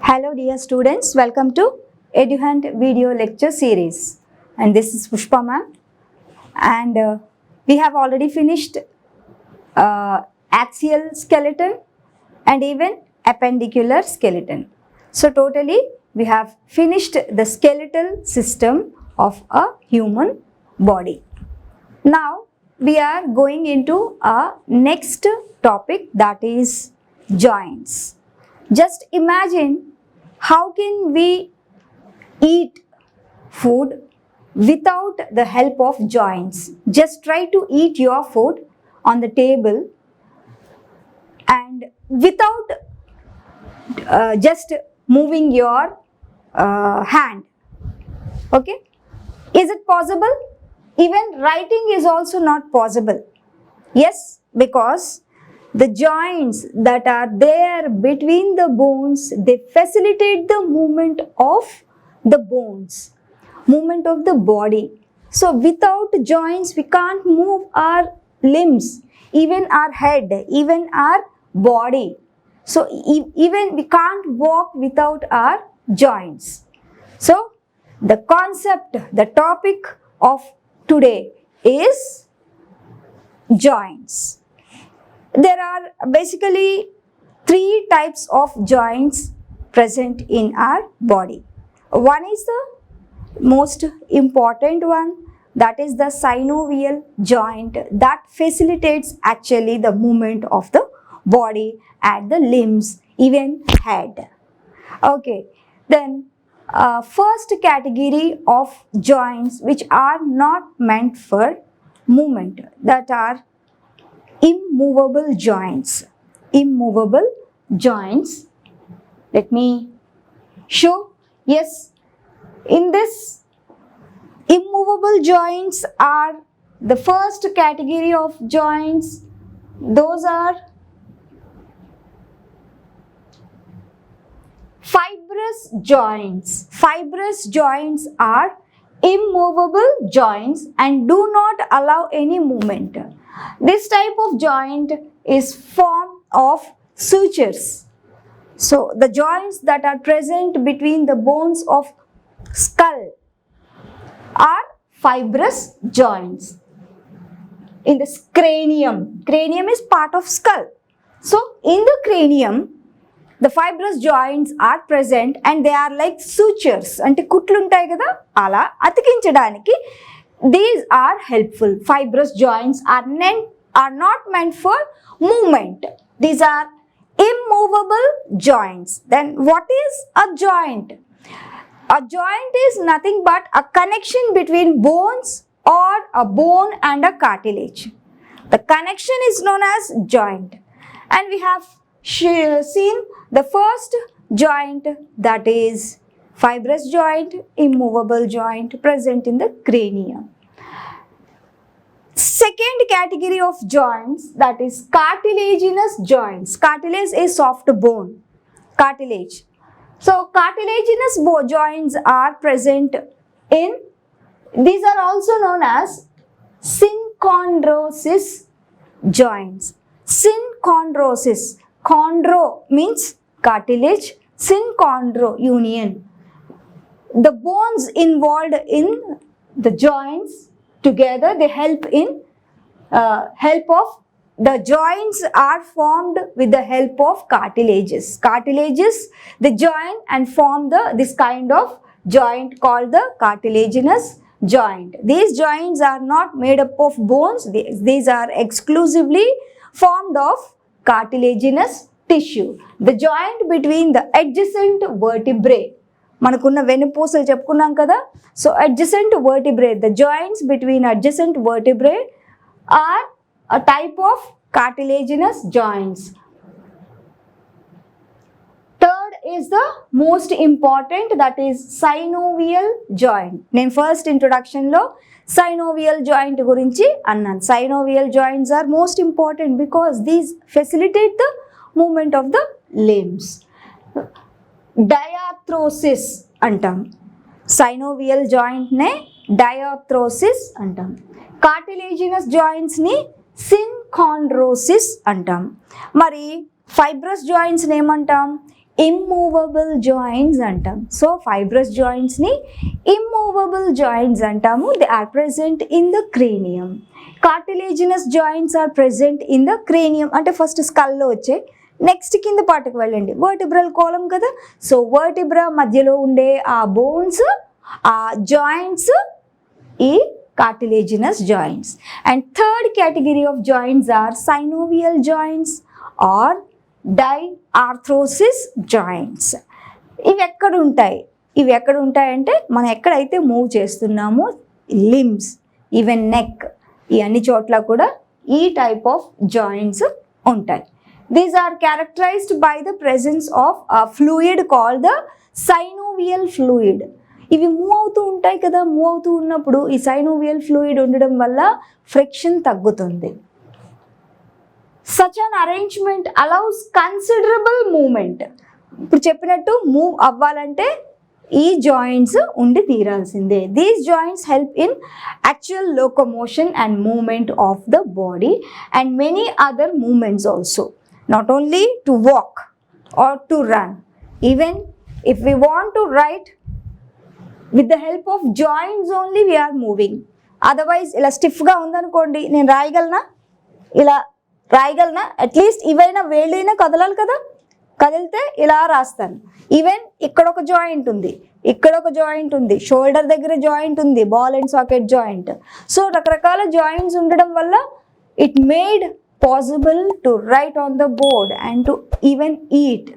Hello dear students, welcome to EduHunt video lecture series, and this is Pushpa ma'am, and we have already finished axial skeleton and even appendicular skeleton. So totally we have finished the skeletal system of a human body. Now we are going into a next topic, that is joints. Just imagine, how can we eat food without the help of joints? Just try to eat your food on the table and without just moving your hand. Okay? Is it possible? Even writing is also not possible. Yes, because the joints that are there between the bones, they facilitate the movement of the bones, movement of the body. So without joints, we can't move our limbs, even our head, even our body. So even we can't walk without our joints. So the concept, the topic of today is joints. There are basically three types of joints present in our body. One is the most important one, that is the synovial joint, that facilitates actually the movement of the body and the limbs, even head. Okay, then first category of joints which are not meant for movement, that are immovable joints. Immovable joints. Let me show. Yes, in this immovable joints are the first category of joints. Those are fibrous joints. Fibrous joints are immovable joints and do not allow any movement. This type of joint is formed of sutures. So the joints that are present between the bones of skull are fibrous joints. In the cranium, cranium is part of skull. So in the cranium, the fibrous joints are present and they are like sutures. Ante kutlu untayi kada, ala atikinchadaniki these are helpful. Fibrous joints are not meant for movement. These are immovable joints. Then what is a joint? A joint is nothing but a connection between bones or a bone and a cartilage. The connection is known as joint. And we have seen the first joint, that is fibrous joint, immovable joint present in the cranium. Second category of joints, that is cartilaginous joints. Cartilage is soft bone. Cartilage. So cartilaginous joints are present in, these are also known as synchondrosis joints. Synchondrosis. Chondro means cartilage, synchondro union. The bones involved in the joints together, they help in the joints are formed with the help of cartilages. Cartilages, they join and form this kind of joint called the cartilaginous joint. These joints are not made up of bones. These are exclusively formed of cartilaginous tissue. The joint between the adjacent vertebrae. Manakunna venupusal cheppukunnam kada. So adjacent vertebrae, the joints between adjacent vertebrae are a type of cartilaginous joints. Third is the most important, that is synovial joint. Name first introduction lo synovial joint gurinchi annan. Synovial joints are most important because these facilitate the movement of the limbs. Diarthrosis antam. Synovial joint ne diarthrosis antam. Cartilaginous joints ni synchondrosis antam. Mari fibrous joints నేమంటాం? Immovable joints అంటాం. So fibrous జాయింట్స్ని immovable joints అంటాము. They are present in the cranium. Cartilaginous joints are present in the cranium. అంటే first స్కల్లో వచ్చే, next కింద పార్ట్కి వెళ్ళండి, వర్టిబ్రల్ కాలం కదా. సో వర్టిబ్రా మధ్యలో ఉండే ఆ బోన్స్, ఆ జాయింట్స్ ఈ cartilaginous joints. And third category of joints are synovial joints or diarthrosis joints. ఇవి ఎక్కడ ఉంటాయంటే మనం ఎక్కడైతే మూవ్ చేస్తున్నామో లిమ్స్, ఈవెన్ నెక్, ఈ అన్ని చోట్ల కూడా ఈ టైప్ ఆఫ్ జాయింట్స్ ఉంటాయి. These are characterised by the presence of a fluid called the synovial fluid. ఇవి మూవ్ అవుతూ ఉంటాయి కదా, మూవ్ అవుతూ ఉన్నప్పుడు ఈ సైనోవియల్ ఫ్లూయిడ్ ఉండడం వల్ల ఫ్రిక్షన్ తగ్గుతుంది. Such an arrangement allows considerable movement. ఇప్పుడు చెప్పినట్టు మూవ్ అవ్వాలంటే ఈ జాయింట్స్ ఉండి తీరాల్సిందే. These joints help in actual locomotion and movement of the body and many other movements also, not only to walk or to run. Even if we want to write, with the help of joints only we are moving. Otherwise ఇలా స్టిఫ్గా ఉందనుకోండి, నేను రాయగలనా, ఇలా రాయగలనా, at least ఇవైనా వేళ్ళైనా కదలాలి కదా, కదిలితే ఇలా రాస్తాను. ఈవెన్ ఇక్కడ ఒక జాయింట్ ఉంది, ఇక్కడ ఒక జాయింట్ ఉంది, షోల్డర్ దగ్గర జాయింట్ ఉంది, ball and socket joint. So రకరకాల జాయింట్స్ ఉండడం వల్ల it made possible to write on the board and to even eat,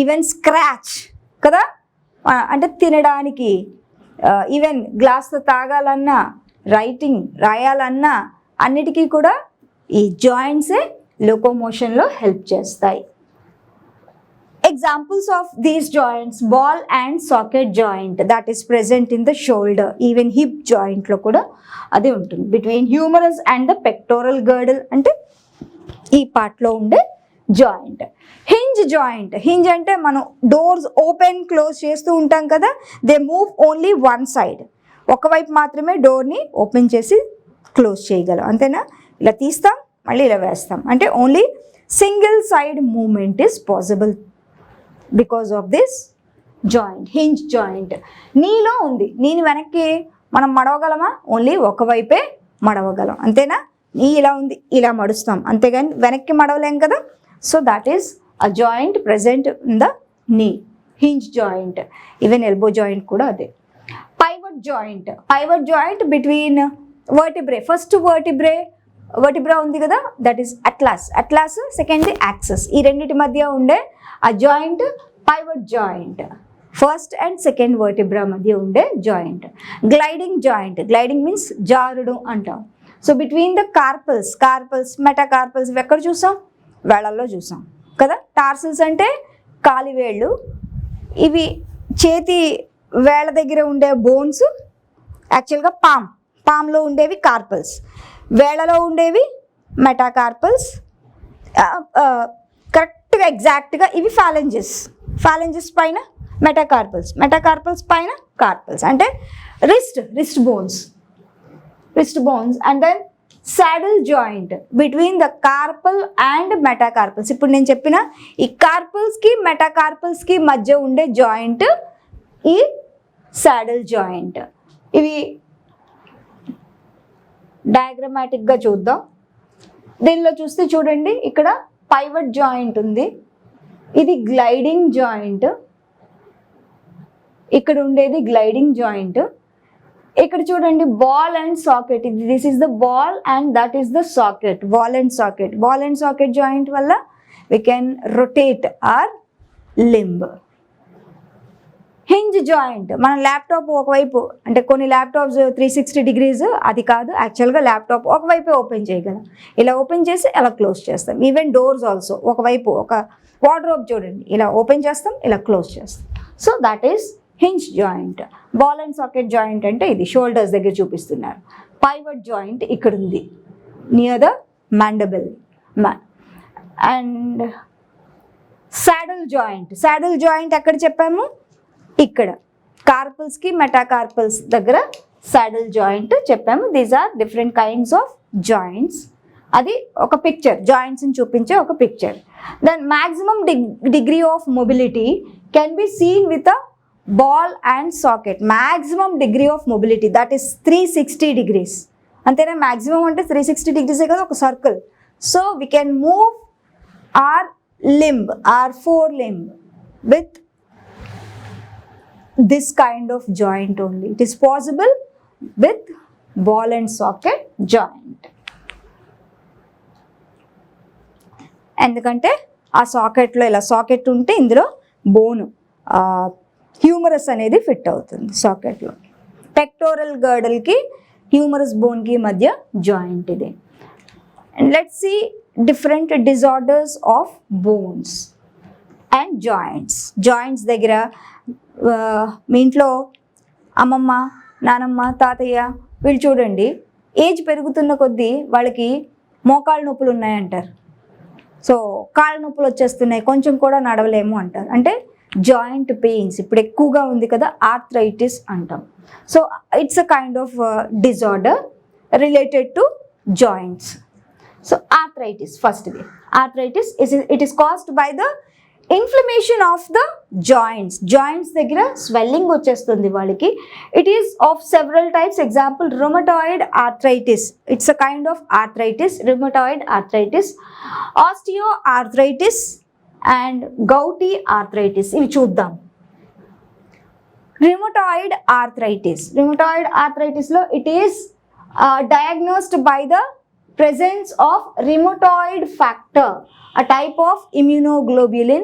even scratch కదా, అంటే తినడానికి, ఈవెన్ గ్లాస్తో తాగాలన్నా, రాయాలన్నా అన్నిటికీ కూడా ఈ జాయింట్సే లోకోమోషన్లో హెల్ప్ చేస్తాయి. Examples of these joints, ball and socket joint that is present in the shoulder, even hip జాయింట్లో కూడా అది ఉంటుంది. Between humerus and the pectoral girdle అంటే ఈ పార్ట్లో ఉండే జాయింట్. హింజ్ జాయింట్, హింజ్ అంటే మనం డోర్స్ ఓపెన్ క్లోజ్ చేస్తూ ఉంటాం కదా, they move only one side, ఒకవైపు మాత్రమే డోర్ని ఓపెన్ చేసి క్లోజ్ చేయగలం, అంతేనా. ఇలా తీస్తాం మళ్ళీ ఇలా వేస్తాం, అంటే only single side movement is possible because of this joint, hinge joint. నీలో ఉంది, నీని వెనక్కి మనం మడవగలమా, ఓన్లీ ఒకవైపే మడవగలం, అంతేనా. నీ ఇలా ఉంది, ఇలా మడుస్తాం, అంతేగాని వెనక్కి మడవలేం కదా. So that is a joint present in the knee, hinge joint. Even elbow joint kuda ade. Pivot joint between vertebrae. First vertebra undi kada, that is atlas, second axis. Ee renditi madhya unde a joint pivot joint. First and second vertebra madhya unde joint. Gliding means jarudu antam. So between the carpals, metacarpals ivi ekkada chusam, వేళల్లో చూసాం కదా. టార్సిల్స్ అంటే కాలివేళ్ళు, ఇవి చేతి వేళ్ళ దగ్గర ఉండే bones, యాక్చువల్గా పామ్లో ఉండేవి కార్పల్స్, వేళ్ళలో ఉండేవి మెటాకార్పల్స్. కరెక్ట్గా ఎగ్జాక్ట్గా ఇవి ఫాలెంజెస్ పైన మెటాకార్పల్స్ పైన కార్పల్స్, అంటే wrist bones and then saddle joint between the carpal and metacarpals. ఇప్పుడు నేను చెప్పిన ఈ కార్పల్స్కి మెటాకార్పల్స్కి మధ్య ఉండే జాయింట్ ఈ saddle joint. ఇవి డయాగ్రమాటిక్గా చూద్దాం. దీనిలో చూస్తే చూడండి, ఇక్కడ పైవట్ జాయింట్ ఉంది, ఇది గ్లైడింగ్ జాయింట్, ఇక్కడ ఉండేది గ్లైడింగ్ జాయింట్. ఇక్కడ చూడండి ball and socket, this is the ball and that is the socket, ball and socket joint వల్ల we can rotate our limb. Hinge joint, మన ల్యాప్టాప్ ఒకవైపు, అంటే కొన్ని ల్యాప్టాప్స్ 360 degrees, అది కాదు, యాక్చువల్గా ల్యాప్టాప్ ఒకవైపే ఓపెన్ చేయగలం, ఇలా ఓపెన్ చేసి అలా క్లోజ్ చేస్తాం. ఈవెన్ డోర్స్ ఆల్సో ఒకవైపు, ఒక వార్డ్రోబ్ చూడండి, ఇలా ఓపెన్ చేస్తాం, ఇలా క్లోజ్ చేస్తాం. So that is hinge joint. Ball and socket joint అంటే ఇది షోల్డర్స్ దగ్గర చూపిస్తున్నారు. పైవట్ జాయింట్ ఇక్కడ ఉంది, near the mandible. And saddle joint ఎక్కడ చెప్పాము, ఇక్కడ కార్పల్స్కి మెటాకార్పల్స్ దగ్గర సాడల్ జాయింట్ చెప్పాము. These are different kinds of joints. అది ఒక పిక్చర్, జాయింట్స్ని చూపించే ఒక picture. Then maximum degree of mobility can be seen with a ball and socket. Maximum degree of mobility, that is 360 degrees. అంతేనా, maximum అంటే 360 degrees కదా ఒక circle. So we can move our limb, our forelimb with this kind of joint only. It is possible with ball and socket joint. ఎందుకంటే ఆ సాకెట్లో ఇలా socket ఉంటే ఇందులో bone humorous అనేది ఫిట్ అవుతుంది సాకెట్లో. పెక్టోరల్ గర్డల్కి హ్యూమరస్ బోన్కి మధ్య జాయింట్ ఇది. And let's see different disorders of bones and joints. Joints దగ్గర మీ ఇంట్లో అమ్మమ్మ, నానమ్మ, తాతయ్య వీళ్ళు చూడండి, ఏజ్ పెరుగుతున్న కొద్దీ వాళ్ళకి మోకాళ్ళ నొప్పులు ఉన్నాయంటారు. సో కాళ్ళ నొప్పులు వచ్చేస్తున్నాయి, కొంచెం కూడా నడవలేము అంటారు. అంటే జాయింట్ పెయిన్స్ ఇప్పుడు ఎక్కువగా ఉంది కదా, ఆర్థరైటిస్ అంటాం. So it's a kind of disorder related to joints. So arthritis ఫస్ట్ది. Arthritis it is caused by the inflammation of the joints. Joints దగ్గర స్వెల్లింగ్ వచ్చేస్తుంది వాళ్ళకి. It is of several types. Example rheumatoid arthritis, it's a kind of arthritis, rheumatoid arthritis, osteo arthritis and gouty arthritis. ఇవి చూద్దాం. Rheumatoid arthritis. Rheumatoid ఆర్థరైటిస్లో it is diagnosed by the presence of rheumatoid factor, a type of immunoglobulin,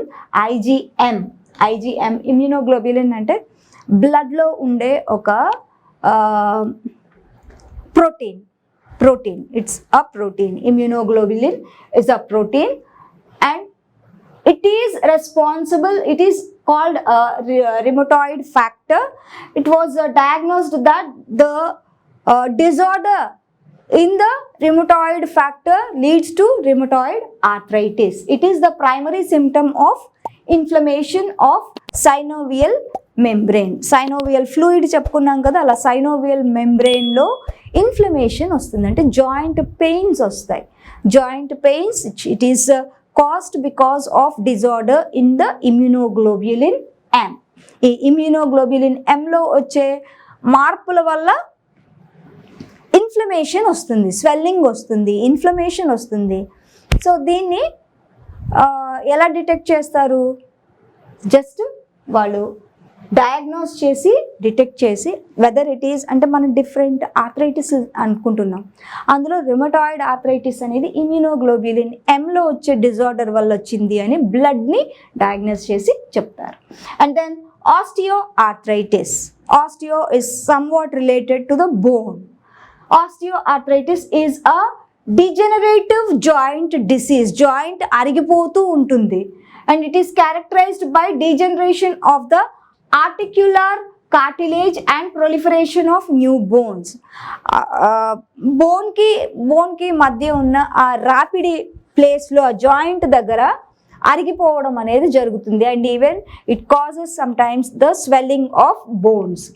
IgM. IgM immunoglobulin అంటే బ్లడ్లో ఉండే ఒక protein. It's a protein. immunoglobulin is a protein and it is responsible, it is called a rheumatoid factor. It was diagnosed that the disorder in the rheumatoid factor leads to rheumatoid arthritis. It is the primary symptom of inflammation of synovial membrane. Synovial fluid చెప్పుకున్నాం కదా, అలా synovial membrane లో inflammation వస్తుంది, అంటే joint pains వస్తాయి. Joint pains it is caused because of disorder in the immunoglobulin M. ఈ immunoglobulin M లో వచ్చే మార్పుల వల్ల ఇన్ఫ్లమేషన్ వస్తుంది, స్వెల్లింగ్ వస్తుంది, ఇన్ఫ్లమేషన్ వస్తుంది. సో దీన్ని ఎలా డిటెక్ట్ చేస్తారు? జస్ట్ వాళ్ళు డయాగ్నోస్ చేసి డిటెక్ట్ చేసి వెదర్ ఇట్ ఈస్, అంటే మనం డిఫరెంట్ ఆర్థరైటిస్ అనుకుంటున్నాం, అందులో రుమటాయిడ్ ఆర్థరైటిస్ అనేది ఇమ్యూనోగ్లోబ్యులిన్ ఎంలో వచ్చే డిజార్డర్ వల్ల వచ్చింది అని బ్లడ్ని డయాగ్నోస్ చేసి చెప్తారు. And then osteoarthritis. Osteo is somewhat related to the bone. Osteoarthritis is a degenerative joint disease. Joint అరిగిపోతూ ఉంటుంది and it is characterized by degeneration of the articular cartilage and proliferation of new bones. Bone కి మధ్య ఉన్న ఆ రాపిడి ప్లేస్లో ఆ joint దగ్గర అరిగిపోవడం అనేది జరుగుతుంది. And even it causes some times the swelling of bones.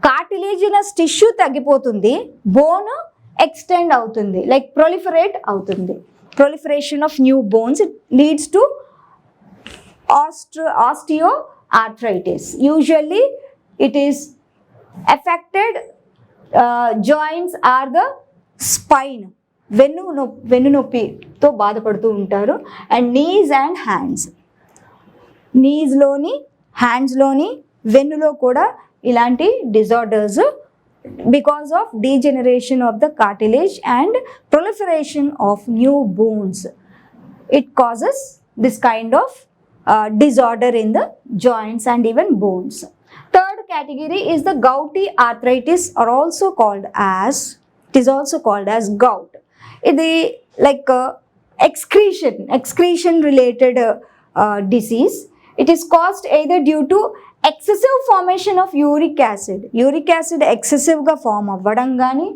Cartilaginous tissue తగ్గిపోతుంది, బోన్ ఎక్స్టెండ్ అవుతుంది, లైక్ ప్రొలిఫరేట్ అవుతుంది. Proliferation of new bones, it leads to osteoarthritis. Usually it is affected, joints are the spine. వెన్ను నొప్పితో బాధపడుతూ ఉంటారు. And knees and hands. నీస్లోని హ్యాండ్స్లోని వెన్నులో కూడా ఇలాంటి disorders because of degeneration of the cartilage and proliferation of new bones. It causes this kind of disorder in the joints and even bones. Third category is the gouty arthritis, or also called as, it is also called as gout. It is like excretion related disease. It is caused either due to excessive formation of uric acid. Uric acid excessive ga form avvadam gaani,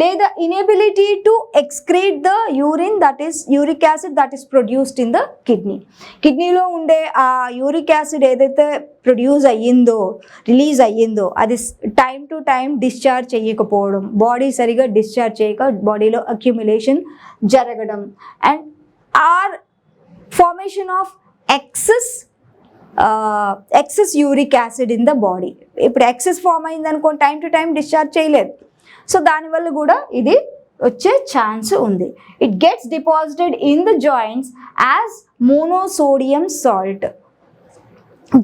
leda inability to excrete the urine, that is uric acid that is produced in the kidney. Kidney lo unde aa uric acid edaithe produce ayyindho, release ayyindho, adi time to time discharge cheyakapovam, body sariga discharge cheyaka body lo accumulation jaragadam, and our formation of excess uric acid in the body. ఇప్పుడు excess form అయింది అనుకోండి, time to time discharge చేయలేదు, so దానివల్ల కూడా ఇది వచ్చే chance ఉంది. It gets deposited in the joints as monosodium salt.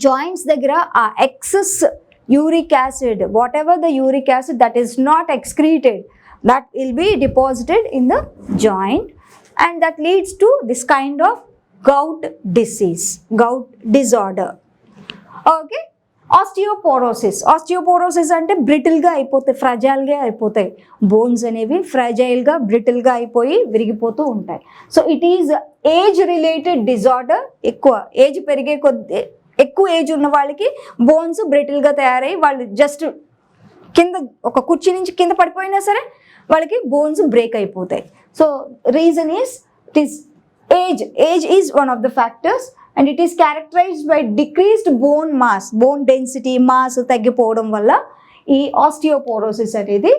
Joints దగ్గర ఆ excess uric acid, whatever the uric acid that is not excreted, that will be deposited in the joint, and that leads to this kind of gout disease, gout disorder. Okay, osteoporosis అంటే బ్రిటిల్గా అయిపోతాయి, ఫ్రజైల్గా అయిపోతాయి, bones అనేవి ఫ్రజైల్గా బ్రిటిల్గా అయిపోయి విరిగిపోతూ ఉంటాయి. So it is age related disorder. ఎక్కువ age పెరిగే కొద్దీ, ఎక్కువ ఏజ్ ఉన్న వాళ్ళకి బోన్స్ బ్రిటిల్గా తయారై వాళ్ళు జస్ట్ కింద ఒక కుర్చీ నుంచి కింద పడిపోయినా సరే వాళ్ళకి బోన్స్ బ్రేక్ అయిపోతాయి. So reason is it is age is one of the factors, and it is characterised by decreased bone mass, bone density, mass తగ్గిపోవడం వల్ల ఈ ఆస్టియోపోరోసిస్ అనేది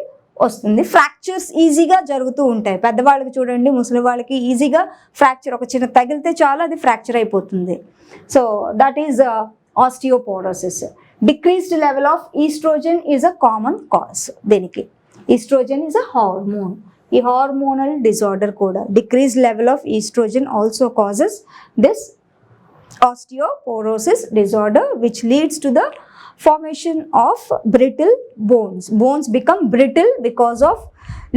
వస్తుంది. ఫ్రాక్చర్స్ ఈజీగా జరుగుతూ ఉంటాయి. పెద్దవాళ్ళకి చూడండి, ముసలి వాళ్ళకి ఈజీగా ఫ్రాక్చర్, ఒక చిన్న తగిలితే చాలు అది ఫ్రాక్చర్ అయిపోతుంది. So that is osteoporosis. Decreased level of oestrogen is a common cause. దీనికి ఈస్ట్రోజన్ ఈజ్ అ హార్మోన్. ఈ హార్మోనల్ డిజార్డర్ కూడా, decreased level of oestrogen also causes this osteoporosis disorder, which leads to the formation of brittle bones. Bones become brittle because of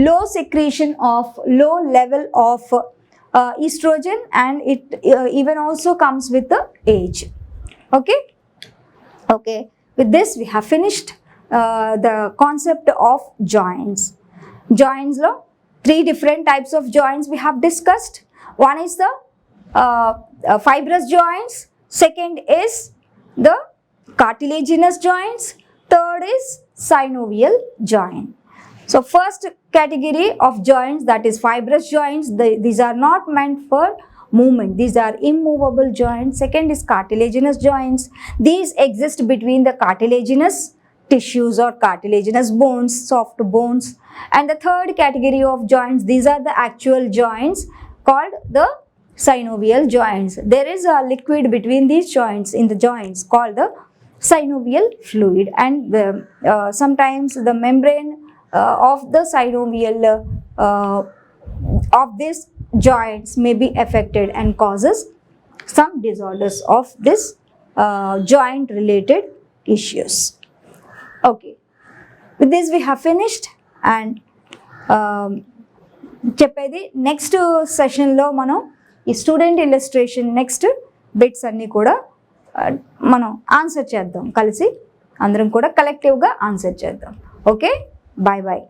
low secretion of low level of estrogen, and it even also comes with the age. Okay, with this we have finished the concept of joints. Joints lo 3 different types of joints we have discussed. One is the fibrous joints, second is the cartilaginous joints, third is synovial joint. So first category of joints, that is fibrous joints, these are not meant for movement, these are immovable joints. Second is cartilaginous joints, these exist between the cartilaginous tissues or cartilaginous bones, soft bones. And the third category of joints, these are the actual joints called the synovial joints. There is a liquid between these joints, in the joints, called the synovial fluid, and sometimes the membrane of the synovial of these joints may be affected and causes some disorders of this joint related issues. Okay, with this we have finished, and చెప్పేది next సెషన్లో మనం ఈ student illustration next bits అన్నీ కూడా మనం answer చేద్దాం, కలిసి అందరం కూడా కలెక్టివ్గా ఆన్సర్ చేద్దాం. Okay, bye bye.